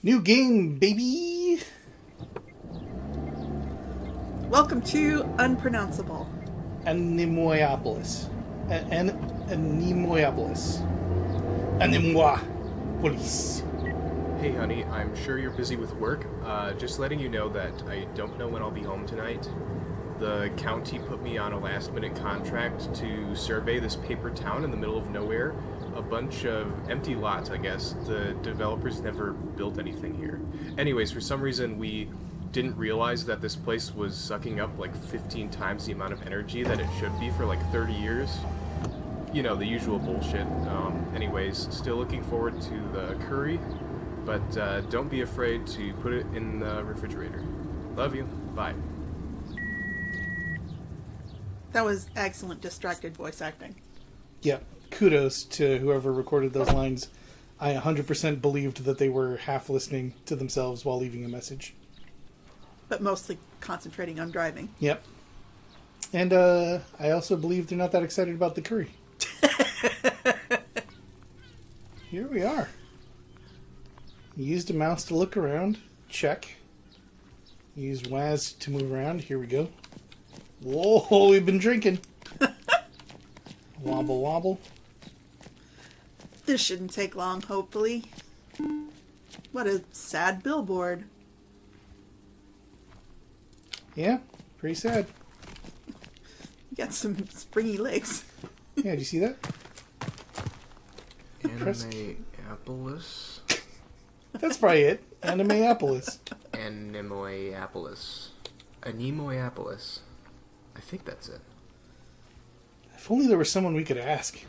New game, baby! Welcome to Unpronounceable. Anemoiapolis. Anemoiapolis. Anemoiapolis. Hey honey, I'm sure you're busy with work. Just letting you know that I don't know when I'll be home tonight. The county put me on a last-minute contract to survey this paper town in the middle of nowhere. A bunch of empty lots, I guess. The developers never built anything here. Anyways, for some reason we didn't realize that this place was sucking up like 15 times the amount of energy that it should be for like 30 years. You know, the usual bullshit. Anyways, still looking forward to the curry, but don't be afraid to put it in the refrigerator. Love you. Bye. That was excellent distracted voice acting. Yeah, kudos to whoever recorded those lines. I 100% believed that they were half listening to themselves while leaving a message. But mostly concentrating on driving. Yep. And I also believe they're not that excited about the curry. Here we are. Used a mouse to look around. Check. Use WAS to move around. Here we go. Whoa, we've been drinking. Wobble, wobble. This shouldn't take long, hopefully. What a sad billboard. Yeah, pretty sad. You got some springy legs. Yeah, did you see that? Anemoiapolis? That's probably it. Anemoiapolis. Anemoiapolis. Anemoiapolis. I think that's it. If only there was someone we could ask.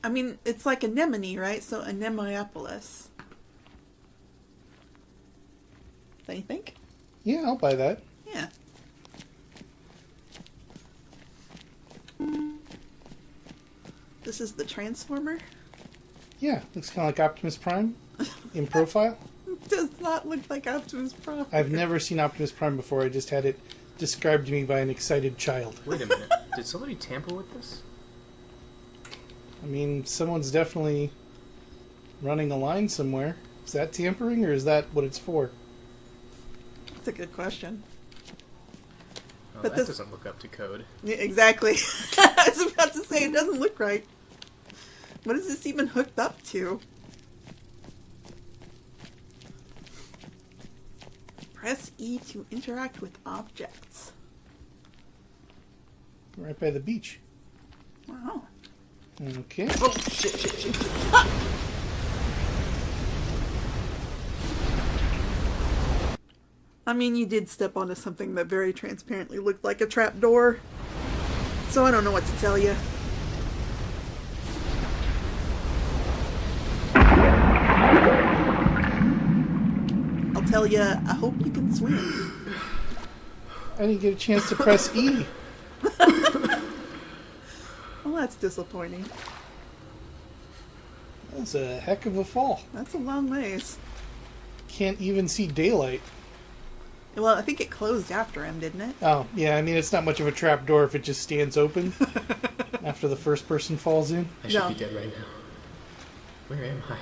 I mean, it's like anemone, right? So Anemoiapolis. Don't you think? Yeah, I'll buy that. Yeah. This is the Transformer? Yeah, looks kind of like Optimus Prime in profile. Does not look like Optimus Prime. I've never seen Optimus Prime before. I just had it described to me by an excited child. Wait a minute. Did somebody tamper with this? I mean, someone's definitely running a line somewhere. Is that tampering, or is that what it's for? That's a good question. Oh, But that this doesn't look up to code. Yeah, exactly. I was about to say, it doesn't look right. What is this even hooked up to? Press E to interact with objects. Right by the beach. Wow. Okay. Oh, shit. Ah! I mean, you did step onto something that very transparently looked like a trapdoor. So I don't know what to tell you. I'll tell you, I hope you can swim. I didn't get a chance to press E. Well, that's disappointing. That's a heck of a fall. That's a long ways. Can't even see daylight. Well, I think it closed after him, didn't it? Oh, yeah, I mean, it's not much of a trap door if it just stands open after the first person falls in. I should No. be dead right now. Where am I?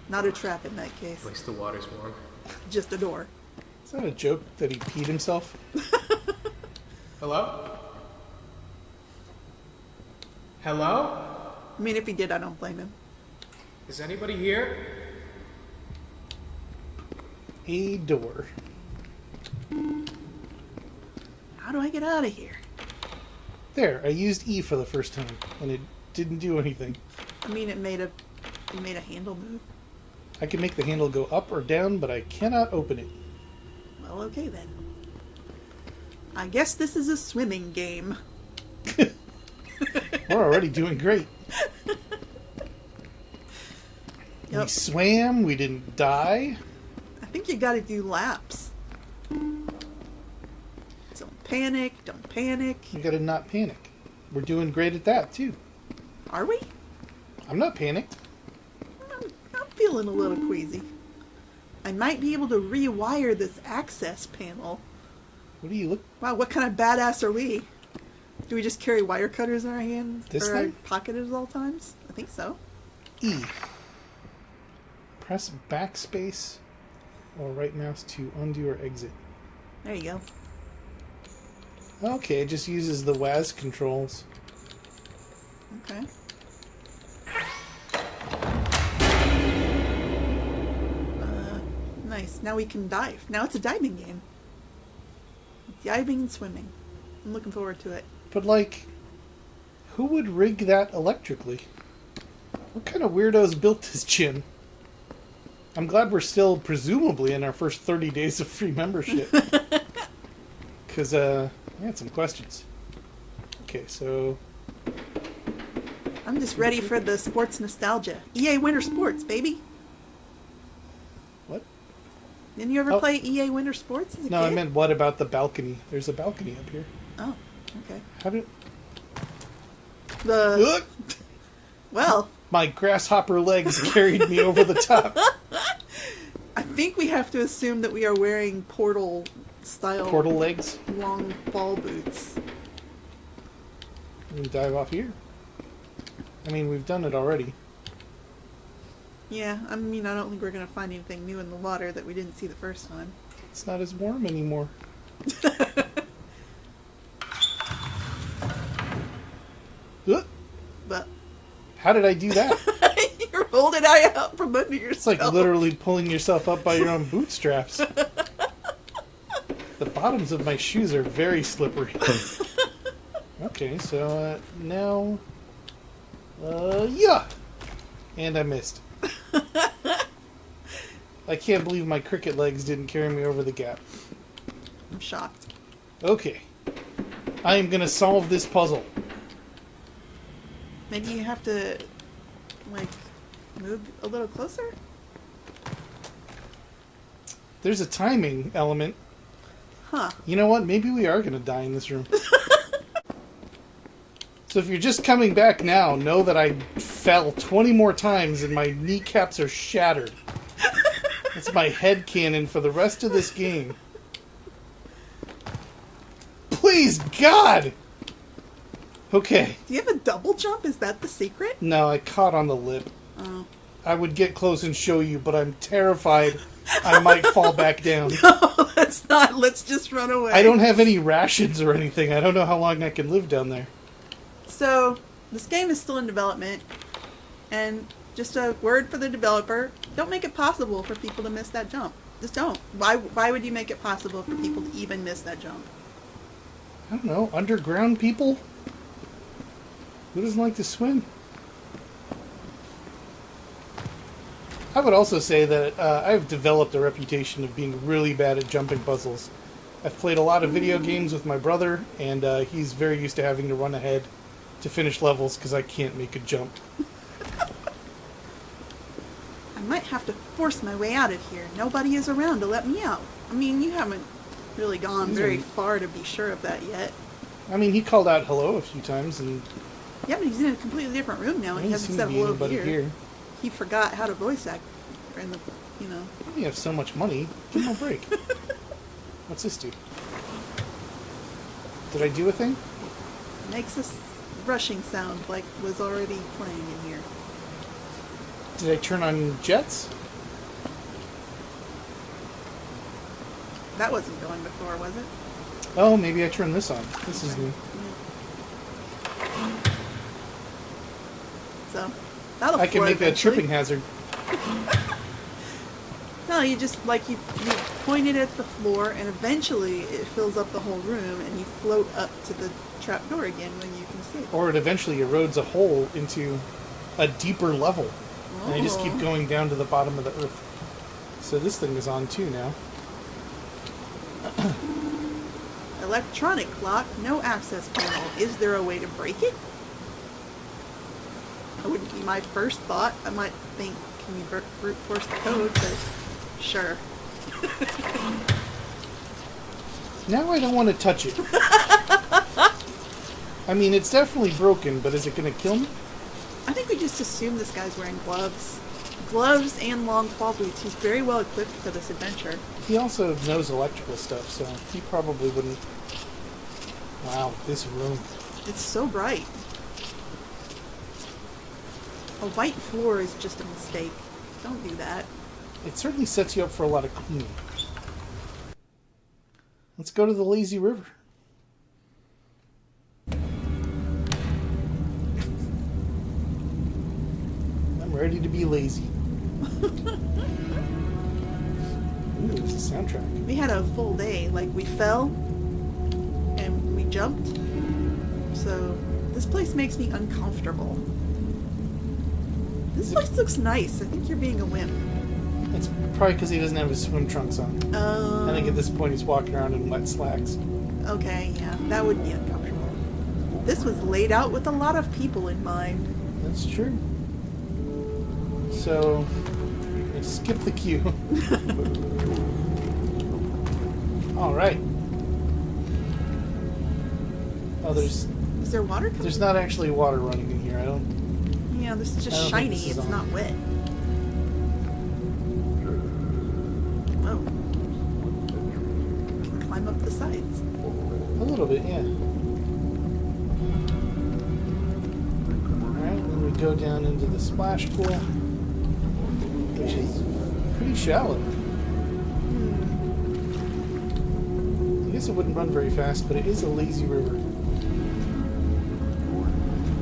Not a trap in that case. At least the water's warm. Just a door. Is that a joke that he peed himself? Hello? Hello? I mean, if he did, I don't blame him. Is anybody here? A door. How do I get out of here? There, I used E for the first time, and it didn't do anything. I mean, it made a handle move. I can make the handle go up or down, but I cannot open it. Well, okay then. I guess this is a swimming game. We're already doing great. We Yep. swam, we didn't die. I think you gotta do laps. Don't panic, don't panic. We gotta not panic. We're doing great at that, too. Are we? I'm not panicked. I'm feeling a little queasy. I might be able to rewire this access panel. What do you look... Wow, what kind of badass are we? Do we just carry wire cutters in our hands? This or our thing? pocket at all times? I think so. E. Press backspace or right mouse to undo or exit. There you go. Okay, it just uses the WAS controls. Okay. Nice. Now we can dive. Now it's a diving game. Diving and swimming. I'm looking forward to it. But, like, who would rig that electrically? What kind of weirdos built this gym? I'm glad we're still presumably in our first 30 days of free membership. Because, I had some questions. Okay, so... I'm just ready for the sports nostalgia. EA Winter Sports, baby. What? Didn't you ever play EA Winter Sports as a No, kid? I meant what about the balcony? There's a balcony up here. Oh, okay. How did... The... Well... My grasshopper legs carried me over the top. I think we have to assume that we are wearing Portal-style... Portal legs? long fall boots. We dive off here. I mean, we've done it already. Yeah, I mean, I don't think we're going to find anything new in the water that we didn't see the first time. It's not as warm anymore. But... How did I do that? You're holding it out from under yourself. It's like literally pulling yourself up by your own bootstraps. The bottoms of my shoes are very slippery. Okay, so now... yeah! And I missed. I can't believe my cricket legs didn't carry me over the gap. I'm shocked. Okay. I am gonna solve this puzzle. Maybe you have to, like, move a little closer? There's a timing element. Huh. You know what? Maybe we are gonna die in this room. So if you're just coming back now, know that I fell 20 more times and my kneecaps are shattered. That's my headcanon for the rest of this game. Please, God! Okay. Do you have a double jump? Is that the secret? No, I caught on the lip. Oh. I would get close and show you, but I'm terrified I might fall back down. No, let's not. Let's just run away. I don't have any rations or anything. I don't know how long I can live down there. So, this game is still in development, and just a word for the developer, don't make it possible for people to miss that jump. Just don't. Why would you make it possible for people to even miss that jump? I don't know. Underground people? Who doesn't like to swim? I would also say that I've developed a reputation of being really bad at jumping puzzles. I've played a lot of video games with my brother, and he's very used to having to run ahead to finish levels because I can't make a jump. I might have to force my way out of here. Nobody is around to let me out. I mean, you haven't really gone very far to be sure of that yet. I mean, he called out hello a few times, and Yeah, but he's in a completely different room now. I He didn't hasn't seem said to be hello anybody here. here. He forgot how to voice act. In the, You have so much money. Give him a break. What's this do? Did I do a thing? Makes this rushing sound like was already playing in here. Did I turn on jets? That wasn't going before, was it? Oh, maybe I turned this on. This is new. So, that'll I can floor make a eventually. tripping hazard. No, you just, like, you point it at the floor, and eventually it fills up the whole room, and you float up to the trapdoor again when you can see it. Or it eventually erodes a hole into a deeper level. And I just keep Oh. going down to the bottom of the earth. So this thing is on too now. Electronic lock, no access panel. Is there a way to break it? That wouldn't be my first thought. I might think, can you brute force the code, but sure. Now I don't want to touch it. I mean, it's definitely broken, but is it going to kill me? I think we just assume this guy's wearing gloves. Gloves and long fall boots. He's very well equipped for this adventure. He also knows electrical stuff, so he probably wouldn't... Wow, this room. It's so bright. A white floor is just a mistake. Don't do that. It certainly sets you up for a lot of cleaning. Let's go to the lazy river. I'm ready to be lazy. Ooh, there's a soundtrack. We had a full day. Like, we fell and we jumped. So, this place makes me uncomfortable. This place looks nice. I think you're being a wimp. It's probably because he doesn't have his swim trunks on. I think at this point he's walking around in wet slacks. Okay, yeah. That would be uncomfortable. This was laid out with a lot of people in mind. That's true. So, let's skip the queue. Alright. Oh, Is there water coming? there's not actually water running in here. Yeah, this is I just don't think shiny. this is It's on. not wet. Oh. You can climb up the sides. A little bit, yeah. Alright, then we go down into the splash pool, which is pretty shallow. I guess it wouldn't run very fast, but it is a lazy river.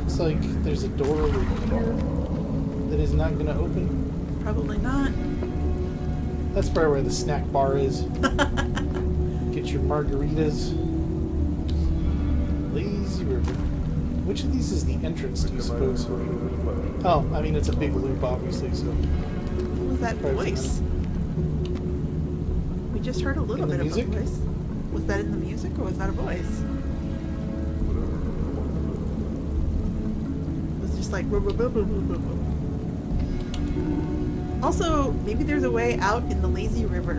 Looks like there's a door over here that is not going to open. Probably not. That's probably where the snack bar is. Get your margaritas. Lazy river. Which of these is the entrance, do you suppose? Oh, I mean, it's a big loop, obviously, so... What was that Probably voice? We just heard a little In the bit music? of a voice. Was that in the music or was that a voice? It was just like... Also, maybe there's a way out in the lazy river.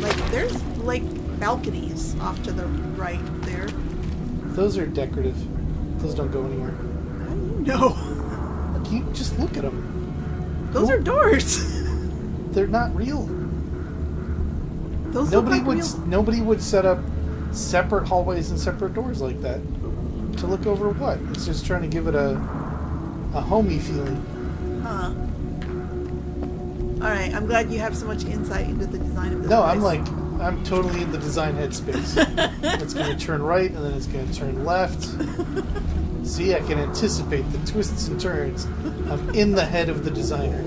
Like, there's, like, balconies off to the right there. Those are decorative. Those don't go anywhere. How do you know? You just look at them. Those are doors. They're not real. Those look like real. Nobody would set up separate hallways and separate doors like that. To look over what? It's just trying to give it a homey feeling. Huh. Alright, I'm glad you have so much insight into the design of this No, place. I'm totally in the design headspace. It's going to turn right, and then it's going to turn left. See, I can anticipate the twists and turns. I'm in the head of the designer.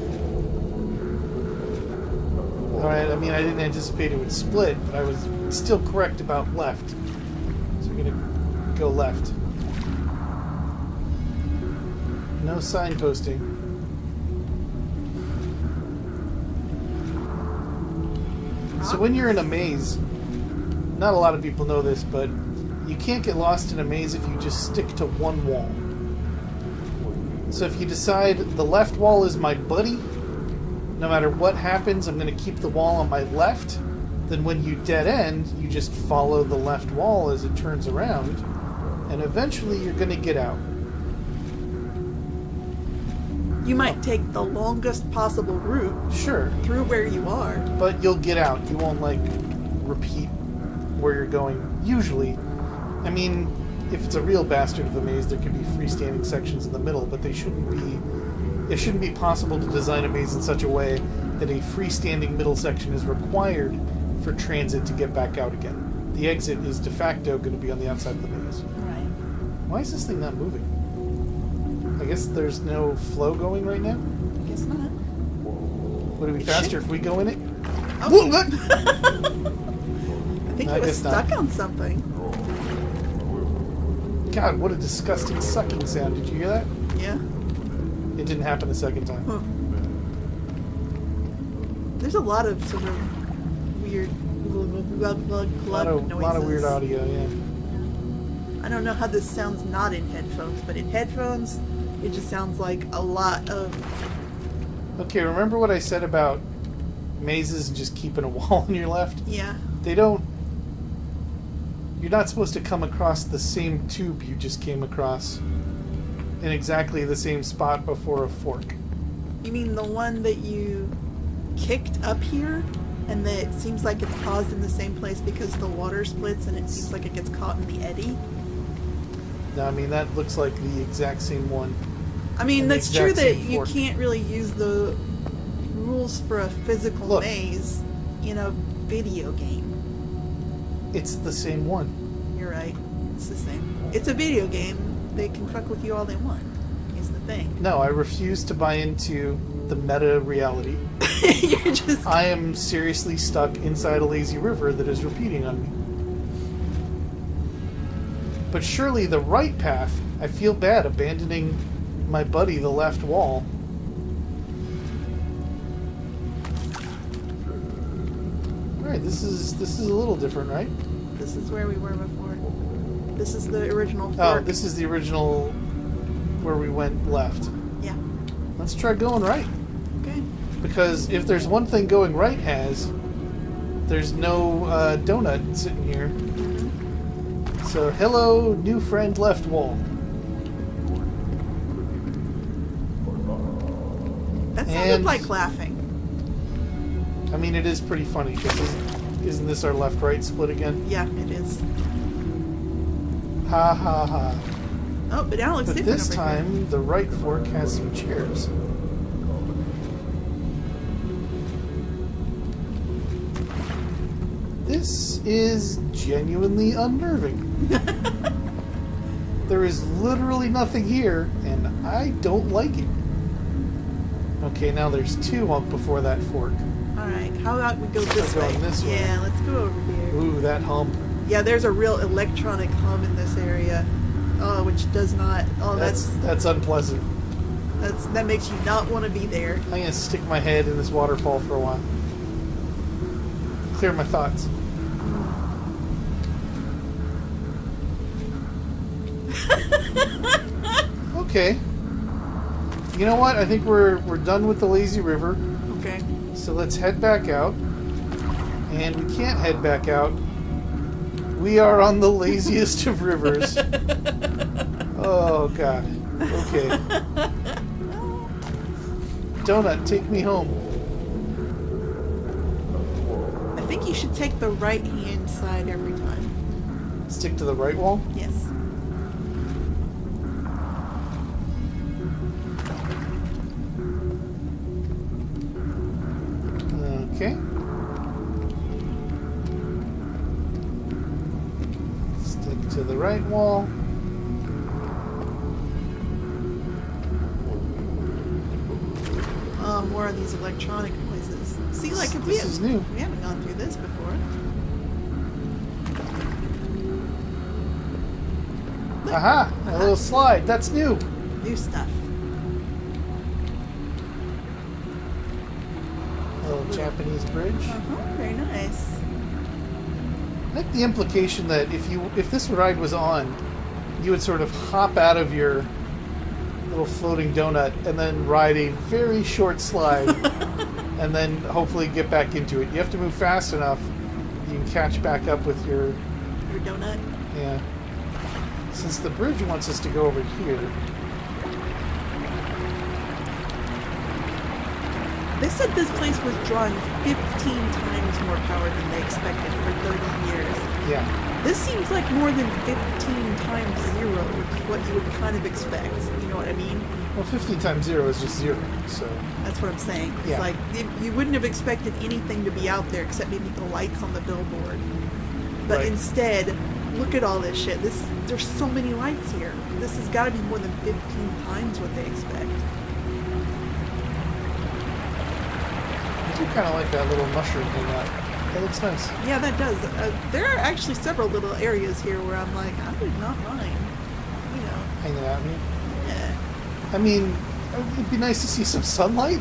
Alright, I mean, I didn't anticipate it would split, but I was still correct about left. So we're going to go left. No signposting. So when you're in a maze, not a lot of people know this, but you can't get lost in a maze if you just stick to one wall. So if you decide the left wall is my buddy, no matter what happens, I'm going to keep the wall on my left, then when you dead end, you just follow the left wall as it turns around, and eventually you're going to get out. You might take the longest possible route Sure, through where you are. but you'll get out. You won't, like, repeat where you're going. Usually. I mean, if it's a real bastard of a maze, there could be freestanding sections in the middle, but they shouldn't be... It shouldn't be possible to design a maze in such a way that a freestanding middle section is required for transit to get back out again. The exit is de facto going to be on the outside of the maze. Right. Why is this thing not moving? I guess there's no flow going right now? Guess not. Would it be faster if we go in it? Oh. Whoa, what? I think I it was guess not. stuck on something. God, what a disgusting sucking sound. Did you hear that? Yeah. It didn't happen a second time. Huh. There's a lot of sort of weird glug noises. lot of weird audio, yeah. I don't know how this sounds not in headphones, but in headphones, it just sounds like a lot of... Okay, remember what I said about mazes and just keeping a wall on your left? Yeah. They don't... You're not supposed to come across the same tube you just came across in exactly the same spot before a fork. You mean the one that you kicked up here, and that it seems like it's paused in the same place because the water splits and it seems like it gets caught in the eddy? No, I mean, that looks like the exact same one. I mean, And the that's true exact that same you fork. can't really use the rules for a physical Look. maze in a video game. It's the same one. You're right. It's the same. It's a video game. They can fuck with you all they want. Is the thing. No, I refuse to buy into the meta reality. You're just. I am seriously stuck inside a lazy river that is repeating on me. But surely the right path. I feel bad abandoning my buddy the left wall. Alright, this is a little different, right? This is where we were before. This is the original Oh, fork. this is the original where we went left. Yeah. Let's try going right. Okay. Because if there's one thing going right has, there's no donut sitting here. So, hello, new friend left wall. That sounded And- like laughing. I mean, it is pretty funny, because isn't this our left-right split again? Yeah, it is. Ha ha ha. Oh, but now it looks But different this over here. time, the right fork has some chairs. This is genuinely unnerving. There is literally nothing here, and I don't like it. Okay, now there's two up before that fork. Alright, how about we go this We're way? going this way. Yeah, let's go over here. Ooh, that hum. Yeah, there's a real electronic hum in this area. Oh, which does not. Oh, That's unpleasant. that makes you not want to be there. I'm gonna stick my head in this waterfall for a while. Clear my thoughts. Okay. You know what? I think we're done with the lazy river. Okay. So let's head back out. And we can't head back out. We are on the laziest of rivers. Oh god. Okay. Donut, take me home. I think you should take the right hand side every time. Stick to the right wall. Yes. Okay. Stick to the right wall. More of these electronic noises. See, like if This is new. we haven't gone through this before. Aha! A little slide. That's new. New stuff. A little Japanese bridge. Very nice. I like the implication that if this ride was on, you would sort of hop out of your little floating donut and then ride a very short slide and then hopefully get back into it. You have to move fast enough you can catch back up with your... Your donut. Yeah. Since the bridge wants us to go over here... They said this place was drawing 15 times more power than they expected for 30 years. Yeah. This seems like more than 15 times zero, what you would kind of expect. You know what I mean? Well, 15 times 0 is just 0, so... That's what I'm saying. It's Yeah. like, you wouldn't have expected anything to be out there except maybe the lights on the billboard. But Right. instead, look at all this shit. There's so many lights here. This has got to be more than 15 times what they expect. I do kind of like that little mushroom thing. That looks nice. Yeah, that does. There are actually several little areas here where I'm like, I would not mind. You know, Hanging out here. yeah. I mean, it'd be nice to see some sunlight.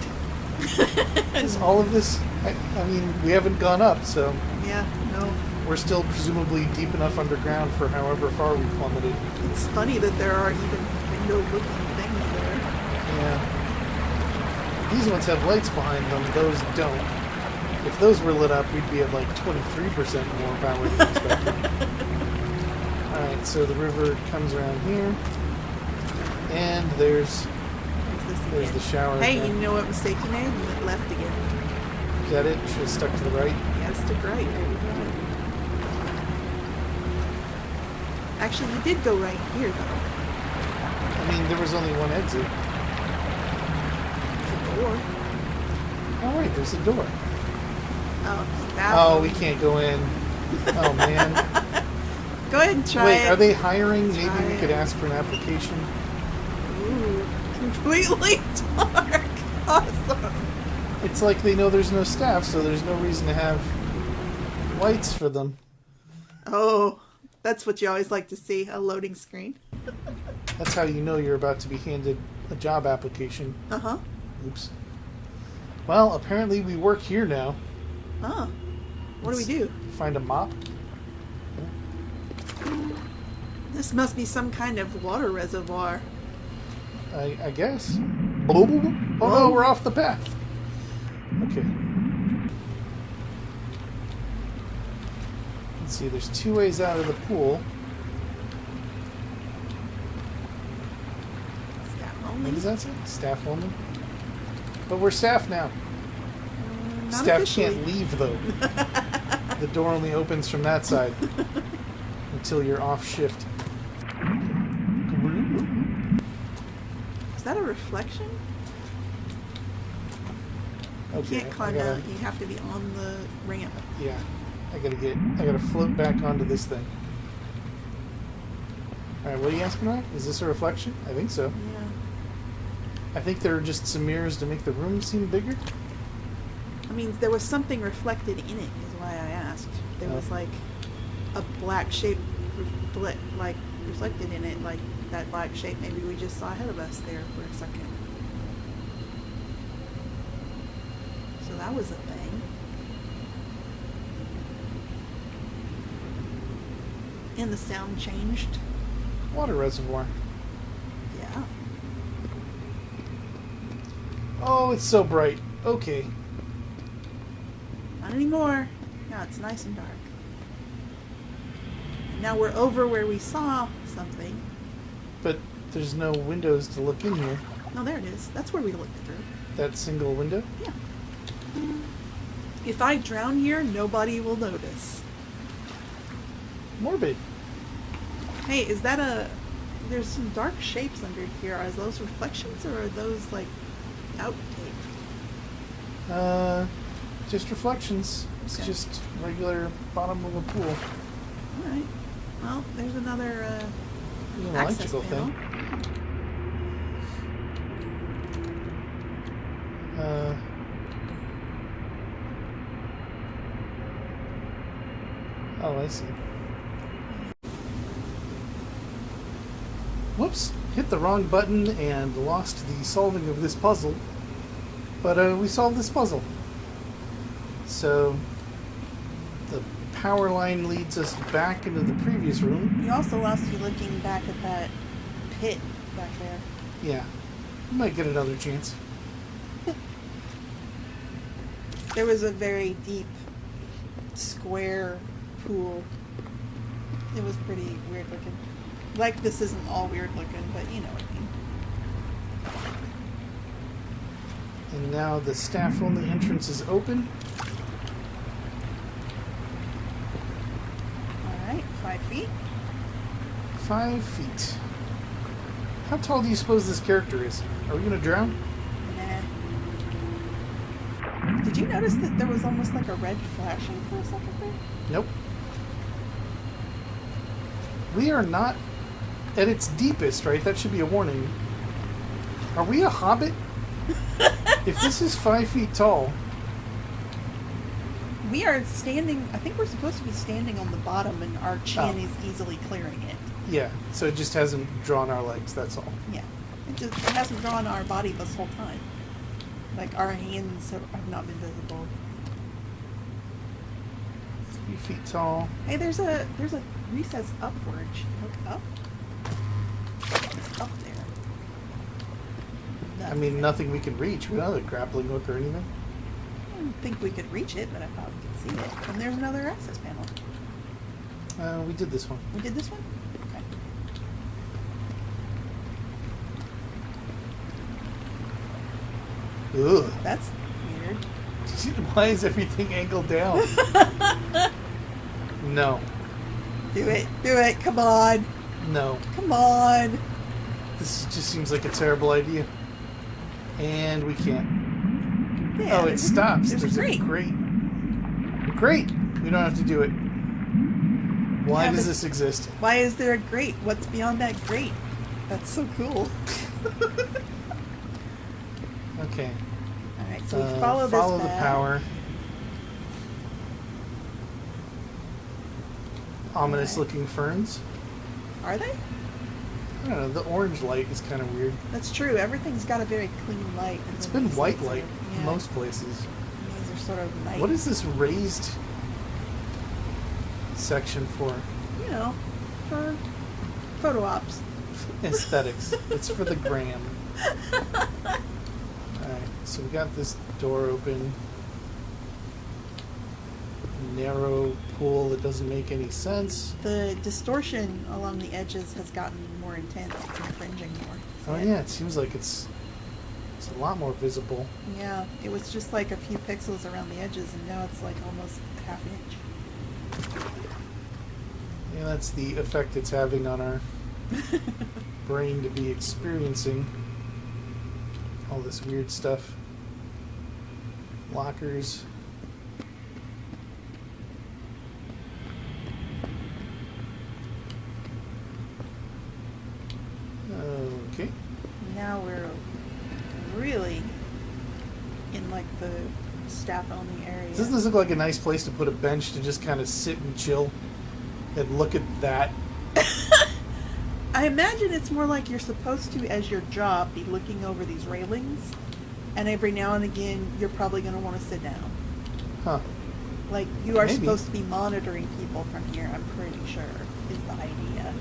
Is all of this... I mean, we haven't gone up, so Yeah, no. we're still presumably deep enough underground for however far we plummeted. It's funny that there are even window-looking things there. Yeah. These ones have lights behind them, those don't. If those were lit up, we'd be at like 23% more power than expected. Alright, so the river comes around here. And there's There's the shower Hey, again. you know what mistake you made? You went left again. Is that it? Should have stuck to the right. Yeah, stick right. There we go. Actually, you did go right here, though. I mean, there was only one exit. Or Oh, wait, there's a door. Oh, that Oh, one. we can't go in. Oh, man. Go ahead and try Wait, it. are they hiring? Maybe Try we could it. ask for an application. Ooh, completely dark. Awesome. It's like they know there's no staff, so there's no reason to have lights for them. Oh, that's what you always like to see, a loading screen. That's how you know you're about to be handed a job application. Uh-huh. Oops. Well, apparently we work here now. Oh. What do we do? Find a mop? This must be some kind of water reservoir. I guess. Oh no, we're off the path. Okay. Let's see, there's two ways out of the pool. Staff What only? does that say? Staff only? But we're staff now. Not Staff officially. can't leave, though. The door only opens from that side until you're off shift. Is that a reflection? You Okay, can't climb out. You have to be on the ramp. Yeah, I gotta float back onto this thing. Alright, what are you asking about? Is this a reflection? I think so. Yeah. I think there are just some mirrors to make the room seem bigger. I mean, there was something reflected in it, is why I asked. There was like a black shape, reflected in it, like that black shape. Maybe we just saw ahead of us there for a second. So that was a thing. And the sound changed. Water reservoir. Yeah. Oh, it's so bright. Okay. Not anymore. Now it's nice and dark. And now we're over where we saw something. But there's no windows to look in here. No, there it is. That's where we looked through. That single window? Yeah. If I drown here, nobody will notice. Morbid. Hey, is that a... There's some dark shapes under here. Are those reflections or are those, like, outtake? Just reflections. It's Okay. just regular bottom of a pool. Alright. Well, there's another There's an access electrical panel. thing. Oh, I see. Whoops. Hit the wrong button and lost the solving of this puzzle. But we solved this puzzle. So the power line leads us back into the previous room. You also lost you looking back at that pit back there. Yeah. We might get another chance. There was a very deep square pool. It was pretty weird looking. Like, this isn't all weird looking, but you know what I mean. And now the staff-only entrance is open. Alright, 5 feet. 5 feet. How tall do you suppose this character is? Are we gonna drown? Nah. Did you notice that there was almost like a red flashing for a second there? Nope. We are not at its deepest, right? That should be a warning. Are we a hobbit? If this is 5 feet tall, We are standing, I think we're supposed to be standing on the bottom and our chin is easily clearing it. yeah. So it just hasn't drawn our legs. That's all. Yeah. It hasn't drawn our body this whole time. Like, our hands have not been visible. 3 feet tall. Hey, there's a recess upward. Should we look up? It's up there. I mean, nothing we can reach. We don't have a grappling hook or anything. I didn't think we could reach it, but I thought we could see it. And there's another access panel. We did this one. We did this one? Okay. Ugh. That's weird. Why is everything angled down? No. Do it. Do it. Come on. No. Come on. This just seems like a terrible idea. And we can't. Yeah, Oh, it stops. There's a grate. Great. We don't have to do it. Why Yeah, does but- this exist? Why is there a grate? What's beyond that grate? That's so cool. Okay. Alright, so we follow this Follow the path. power. Ominous looking ferns. Are they? I don't know. The orange light is kind of weird. That's true. Everything's got a very clean light. And It's then been these white things light are- in yeah, most places. These are sort of night. What is this raised section for? You know, for photo ops. Aesthetics. It's for the gram. Alright, so we got this door open. Narrow pool that doesn't make any sense. The distortion along the edges has gotten more intense. It's infringing more. Oh yeah, it seems like it's a lot more visible. Yeah, it was just like a few pixels around the edges, and now it's like almost half an inch. Yeah, that's the effect it's having on our brain to be experiencing all this weird stuff. Lockers. Okay. Now we're really in like the staff-only area. Doesn't this look like a nice place to put a bench to just kind of sit and chill and look at that? I imagine it's more like you're supposed to, as your job, be looking over these railings, and every now and again you're probably going to want to sit down. Huh. Like, you are Maybe. supposed to be monitoring people from here, I'm pretty sure, is the idea.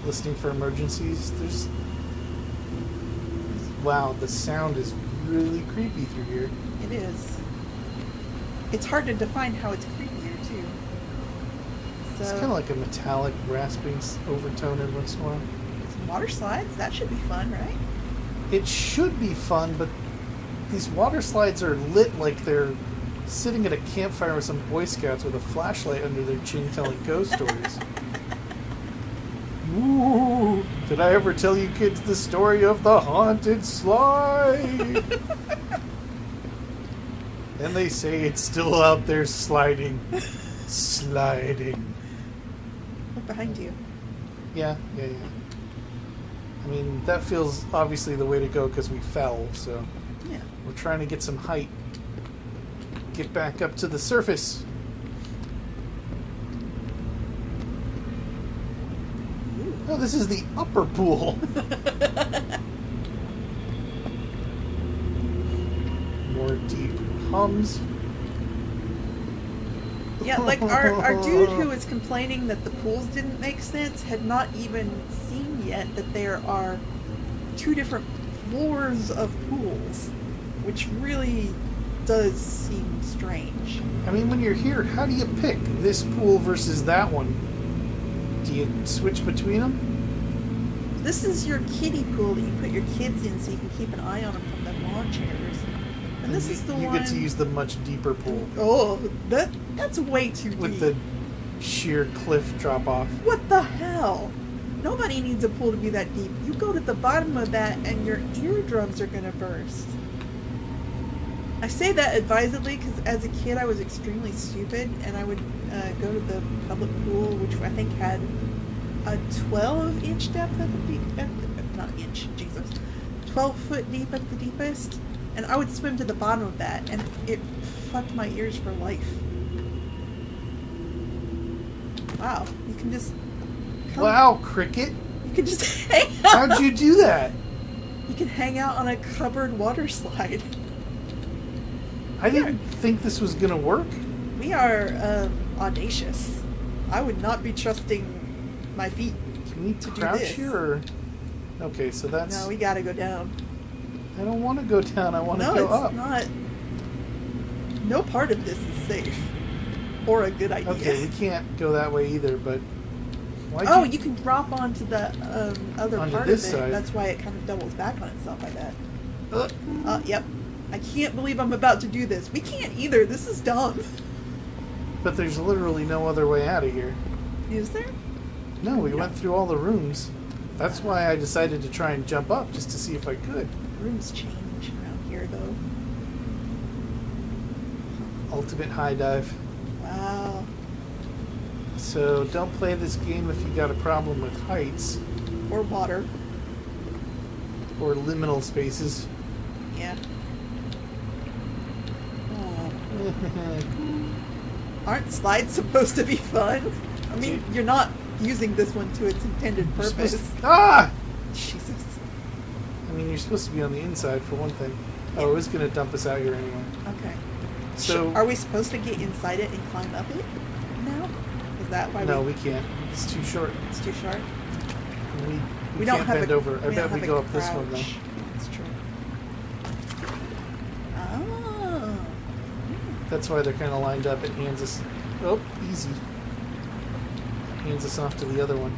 Listening for emergencies. There's... Wow, the sound is really creepy through here. It is. It's hard to define how it's creepier, too. So, It's kind of like a metallic rasping overtone every once in a while. some water slides, that should be fun, right? It should be fun, but these water slides are lit like they're sitting at a campfire with some Boy Scouts with a flashlight under their chin telling ghost stories. Ooh, did I ever tell you kids the story of the haunted slide? And they say it's still out there sliding. Sliding. Look behind you. Yeah. I mean, that feels obviously the way to go because we fell, so Yeah. we're trying to get some height. Get back up to the surface. Oh, this is the upper pool. More deep hums. Yeah, like our dude who was complaining that the pools didn't make sense had not even seen yet that there are two different floors of pools, which really does seem strange. I mean, when you're here, how do you pick this pool versus that one? Do you switch between them? This is your kiddie pool that you put your kids in so you can keep an eye on them from the lawn chairs. And this is the you one... get to use the much deeper pool Oh, that's way too deep. with the sheer cliff drop off. What the hell? Nobody needs a pool to be that deep. You go to the bottom of that and your eardrums are gonna burst. I say that advisedly because as a kid I was extremely stupid and I would go to the public pool, which I think had a 12-inch depth at the deep, not inch, Jesus, 12 foot deep at the deepest, and I would swim to the bottom of that, and it fucked my ears for life. Wow, you can just come, Wow, Cricket. you can just hang out. How'd you do that? You can hang out on a covered water slide. I didn't think this was gonna work. We are audacious. I would not be trusting my feet. Can we to do crouch this. here? Or... Okay, so that's... No, we gotta go down. I don't want to go down. I want to No, go it's up. not. No part of this is safe or a good idea. Okay, we can't go that way either, but... Why'd Oh, you can drop onto the other Onto part of it. this side. That's why it kind of doubles back on itself, I bet. Uh, Yep. I can't believe I'm about to do this. We can't either. This is dumb. but there's literally no other way out of here. Is there? No, we went through all the rooms. That's why I decided to try and jump up, just to see if I could. Rooms change around here, though. Ultimate high dive. Wow. So don't play this game if you got a problem with heights Or water. or liminal spaces. Yeah. Oh. Aren't slides supposed to be fun? I mean, you're not using this one to its intended You're purpose. supposed to- ah! Jesus. I mean, you're supposed to be on the inside for one thing. Oh, it was going to dump us out here anyway. Okay. So Are we supposed to get inside it and climb up it now? Is that why no, we can't. It's too short. it's too short? We don't can't have bend a, over. I we bet don't we have go a up this one though. crouch. That's true. Oh. That's why they're kind of lined up. It hands us. Oh, easy. Hands us off to the other one.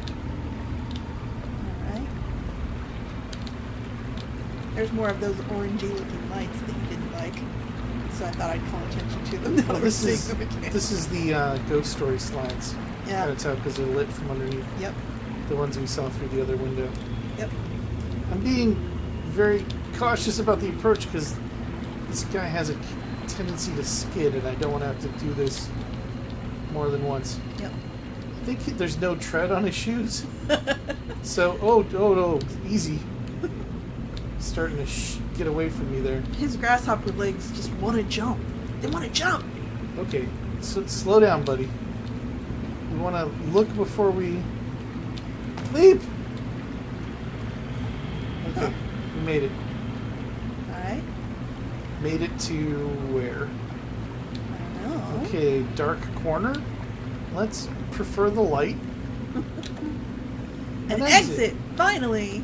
Alright. There's more of those orangey looking lights that you didn't like. So I thought I'd call attention to them. Now Well, we're this seeing is them again. this is the ghost story slides. Yeah. That's how, because they're lit from underneath. Yep. The ones we saw through the other window. Yep. I'm being very cautious about the approach because this guy has a tendency to skid, and I don't want to have to do this more than once. Yep. I think there's no tread on his shoes. So, oh, easy. Starting to get away from me there. His grasshopper legs just want to jump. They want to jump. Okay, so slow down, buddy. We want to look before we leap. Okay, we made it. Alright. Made it to where? I don't know. Okay, dark corner. Let's prefer the light. An exit. Finally.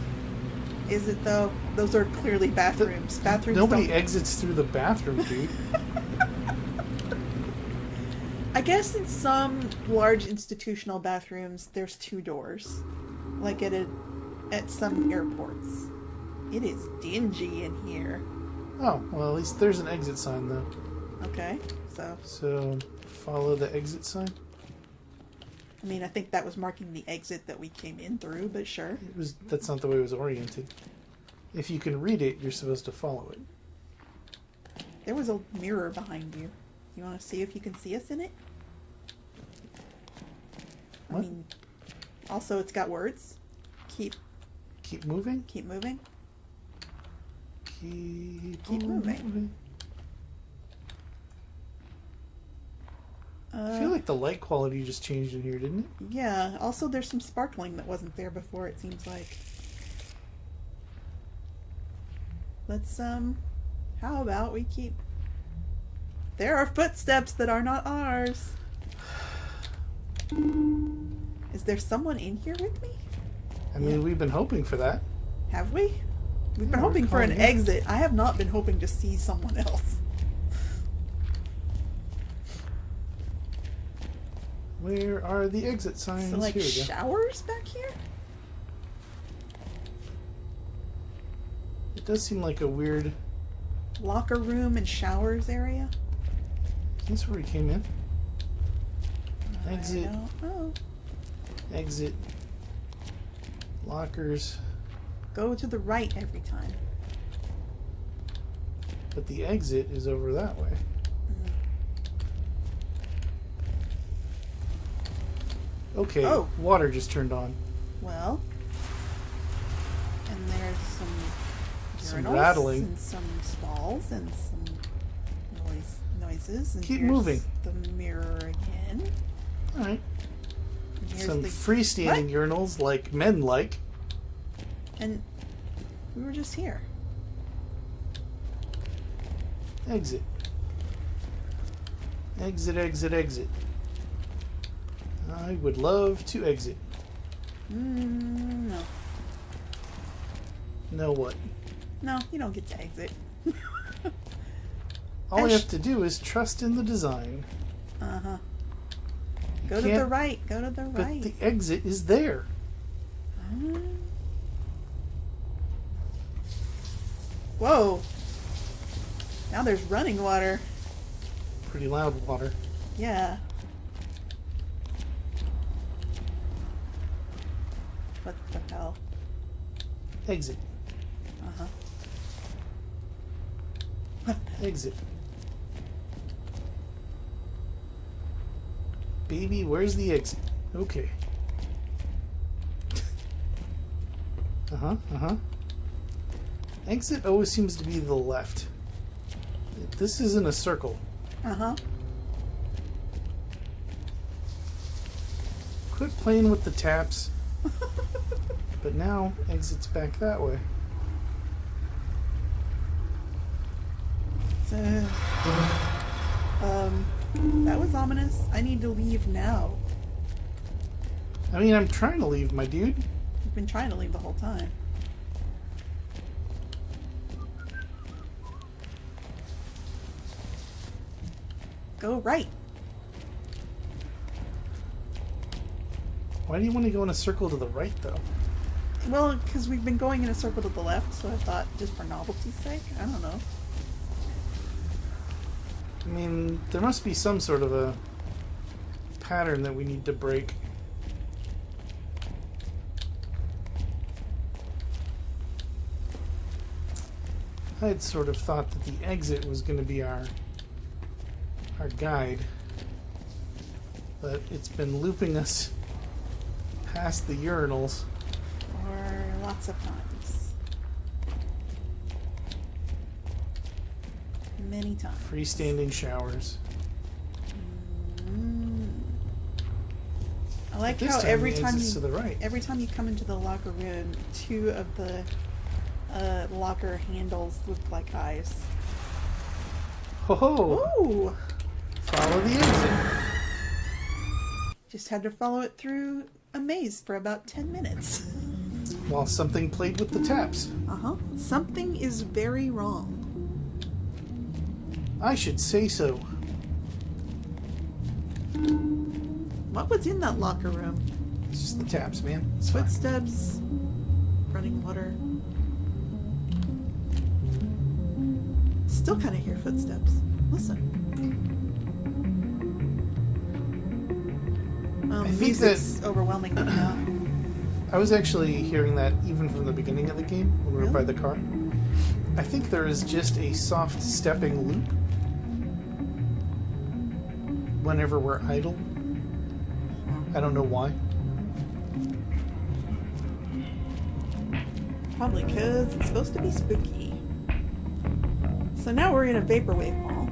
Is it though? Those are clearly bathrooms. Bathrooms. Nobody don't... exits through the bathroom, dude. I guess in some large institutional bathrooms, there's two doors, like at some airports. It is dingy in here. Oh, well, at least there's an exit sign, though. Okay, So, follow the exit sign. I mean, I think that was marking the exit that we came in through, but sure. That's not the way it was oriented. If you can read it, you're supposed to follow it. There was a mirror behind you. You want to see if you can see us in it? What? I mean, also it's got words. Keep moving? keep moving. Keep moving. I feel like the light quality just changed in here, didn't it? Yeah, also there's some sparkling that wasn't there before, it seems like. Let's, how about we keep... There are footsteps that are not ours. Is there someone in here with me? I mean, we've been hoping for that. Have we? We've been Yeah, hoping for an calling in. exit. I have not been hoping to see someone else. Where are the exit signs? So, like, Here we go. showers back here? It does seem like a weird... Locker room and showers area? That's where we came in. Exit. I don't know. Exit. Lockers. Go to the right every time. But the exit is over that way. Okay, Oh. water just turned on. Well, and there's some Some urinals rattling. and some stalls and some noises. And Keep here's moving. The mirror again. Alright. And here's Some the freestanding urinals like men like. and we were just here. Exit. Exit, exit, exit. I would love to exit. No, Know what? no, you don't get to exit. All we Ash- have to do is trust in the design. Uh-huh. You Go to the can't- right. Go to the But right. the exit is there. Whoa. Now there's running water. Pretty loud water. Yeah. What the hell? Exit. Uh-huh. Exit. baby. Where's the exit? Okay. Uh-huh. Exit always seems to be the left. This isn't a circle. Uh-huh. Quit playing with the taps. But now, exit's back that way. So, that was ominous. I need to leave now. I mean, I'm trying to leave, my dude. I've been trying to leave the whole time. Go right. Why do you want to go in a circle to the right, though? Well, because we've been going in a circle to the left, so I thought just for novelty's sake. I don't know. I mean, there must be some sort of a pattern that we need to break. I had sort of thought that the exit was going to be our guide, but it's been looping us past the urinals. Or lots of times. Many times. Freestanding showers. I like This how time every the time exit's to the right. every time you come into the locker room, two of the locker handles look like eyes. Ho ho! Ooh! Follow the exit. Just had to follow it through a maze for about 10 minutes. While something played with the taps. Uh-huh. Something is very wrong. I should say so. What was in that locker room? It's just the taps, man. It's fine. Footsteps, running water. Still kind of hear footsteps. Listen. I think music's overwhelming me now. I was actually hearing that even from the beginning of the game when we were by Really? the car. I think there is just a soft stepping loop whenever we're idle. I don't know why. Probably because it's supposed to be spooky. So now we're in a vaporwave mall.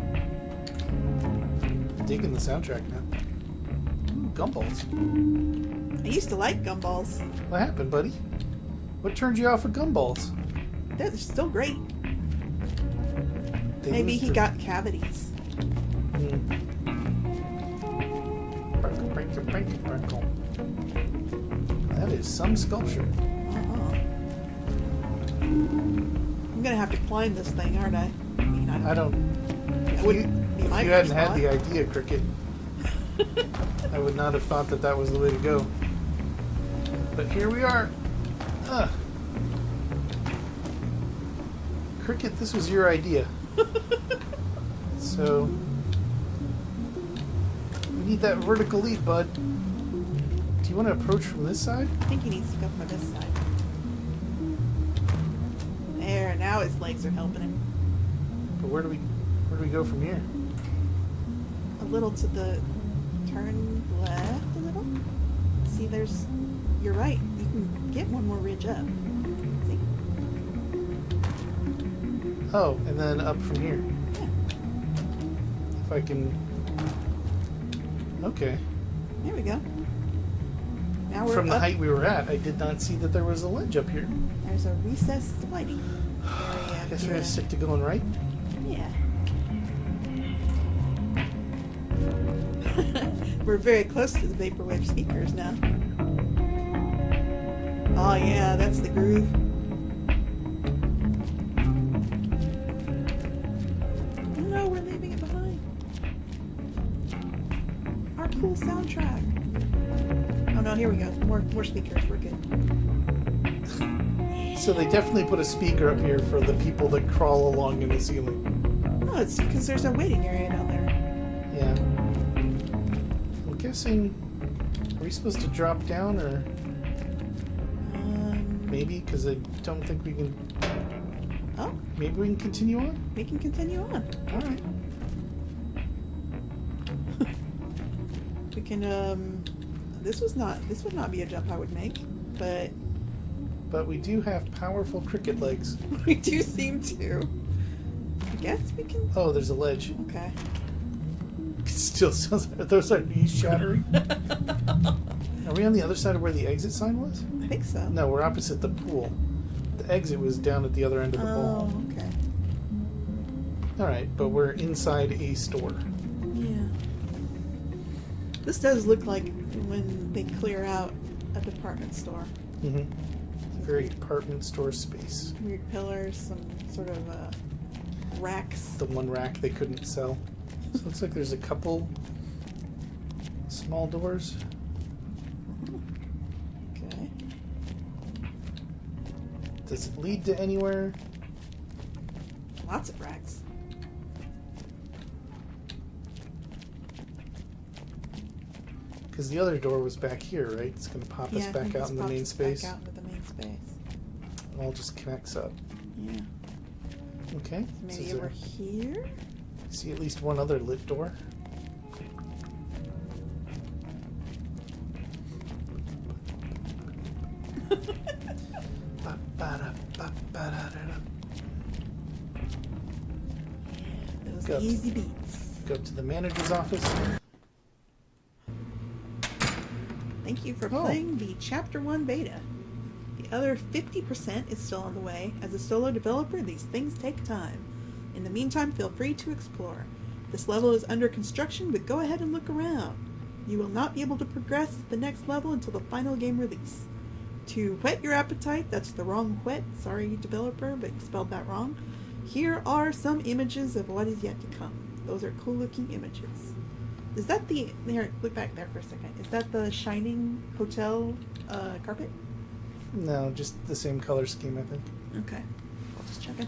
Digging the soundtrack now. Ooh, gumballs. I used to like gumballs. What happened, buddy? What turned you off of gumballs? They're still great. They Maybe lose he the- got cavities. That is some sculpture. Uh-huh. I'm gonna have to climb this thing, aren't I? I mean, I don't. That If wouldn't be my you hadn't first had thought. the idea, Cricket, I would not have thought that that was the way to go. But here we are. Cricket, this was your idea. So we need that vertical leap, bud. Do you want to approach from this side? I think he needs to go from this side. There, now his legs are helping him. But where do we go from here? A little to the turn left a little. See, there's. You're right. You can get one more ridge up. See? Oh, and then up from here. Yeah. If I can. Okay. There we go. Now we're From the up. height we were at, I did not see that there was a ledge up here. There's a recessed lighting area. I guess we're here. gonna stick to going right. Yeah. We're very close to the vaporwave speakers now. Oh yeah, that's the groove. Oh no, we're leaving it behind. Our cool soundtrack. Oh no, here we go. More speakers. We're good. So they definitely put a speaker up here for the people that crawl along in the ceiling. Oh, it's because there's a waiting area down there. Yeah. I'm guessing. Are we supposed to drop down or maybe? Because I don't think we can. Oh, Maybe we can continue on? we can continue on. Alright. We We can, this would not be a jump I would make, but But we do have powerful cricket legs. we do seem to. I guess we can. Oh, there's a ledge. Okay. Still sounds like those are knees shattering. Are we on the other side of where the exit sign was? I think so. No, we're opposite the pool. The exit was down at the other end of the bowl. Oh, okay. Alright, but we're inside a store. Yeah. This does look like when they clear out a department store. Mm-hmm. Very department store space. Weird pillars, some sort of racks. The one rack they couldn't sell. So it looks like there's a couple small doors. Okay. Does it lead to anywhere? Lots of racks. Because the other door was back here, right? It's going to pop us I back think out this in the pops main us space. Back out into the main space. It all just connects up. Yeah. Okay. So So maybe is over there- here? see at least one other lit door. Those Go. easy beats. Go up to the manager's office. Thank you for Oh. playing the Chapter 1 beta. The other 50% is still on the way. As a solo developer, these things take time. In the meantime, feel free to explore. This level is under construction, but go ahead and look around. You will not be able to progress to the next level until the final game release. To whet your appetite, that's the wrong whet, sorry developer, but you spelled that wrong. Here are some images of what is yet to come. Those are cool looking images. Is that here, look back there for a second. Is that the Shining Hotel carpet? No, just the same color scheme, I think. Okay. I'll just check it.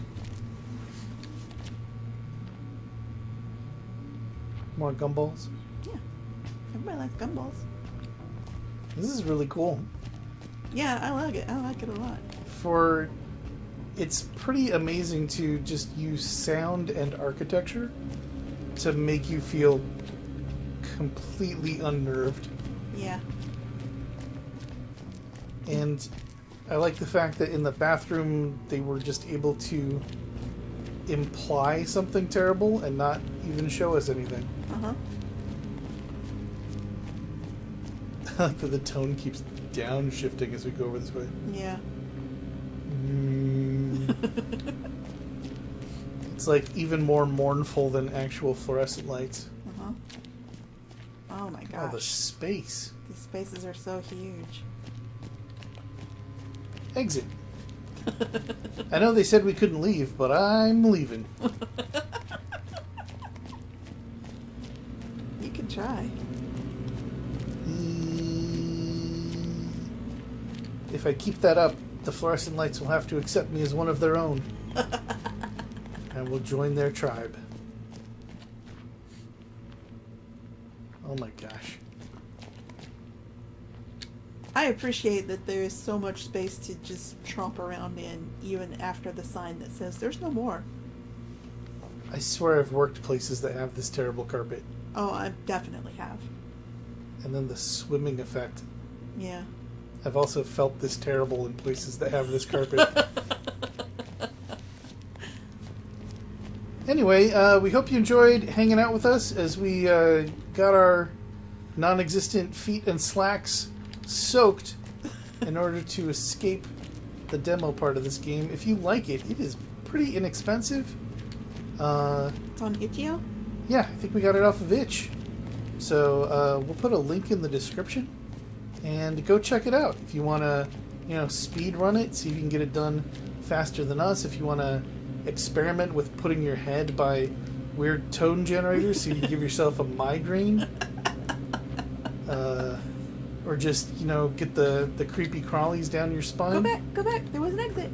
More gumballs. Yeah. Everybody likes gumballs. This is really cool. Yeah, I like it. I like it a lot. It's pretty amazing to just use sound and architecture to make you feel completely unnerved. Yeah. And I like the fact that in the bathroom they were just able to imply something terrible and not even show us anything. Uh-huh. I like that the tone keeps downshifting as we go over this way. Yeah. It's like even more mournful than actual fluorescent lights. Uh-huh. Oh my Oh, the gosh. space. These spaces are so huge. Exit. I know they said we couldn't leave, but I'm leaving. You can try. If I keep that up, the fluorescent lights will have to accept me as one of their own. And will join their tribe. Oh my gosh. I appreciate that there is so much space to just tromp around in, even after the sign that says there's no more. I swear I've worked places that have this terrible carpet. Oh, I definitely have. And then the swimming effect. Yeah. I've also felt this terrible in places that have this carpet. Anyway, we hope you enjoyed hanging out with us as we got our non-existent feet and slacks soaked in order to escape the demo part of this game. If you like it, it is pretty inexpensive. It's on itch.io? Yeah, I think we got it off of itch. So we'll put a link in the description and go check it out. If you want to, speed run it, see if you can get it done faster than us. If you want to experiment with putting your head by weird tone generators so you can give yourself a migraine. Or just, get the creepy crawlies down your spine. Go back. There was an exit.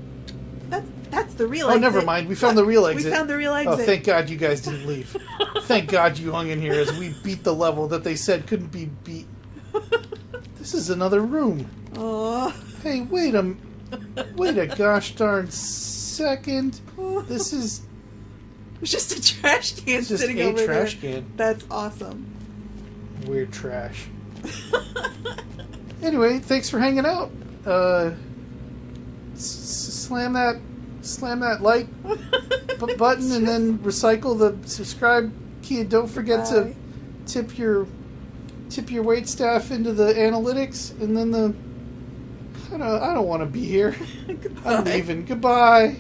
That's the real Oh, exit. never mind. We found the real exit. We found the real exit. Oh, thank God you guys didn't leave. Thank God you hung in here as we beat the level that they said couldn't be beat. This is another room. Oh. Hey, wait a gosh darn second. This is It's just a trash can just sitting a over trash there. can. That's awesome. Weird trash. Anyway, thanks for hanging out. Slam that like button and then recycle the subscribe key. And don't forget to tip your wait staff into the analytics. And then I don't want to be here. Goodbye. I'm leaving. Goodbye.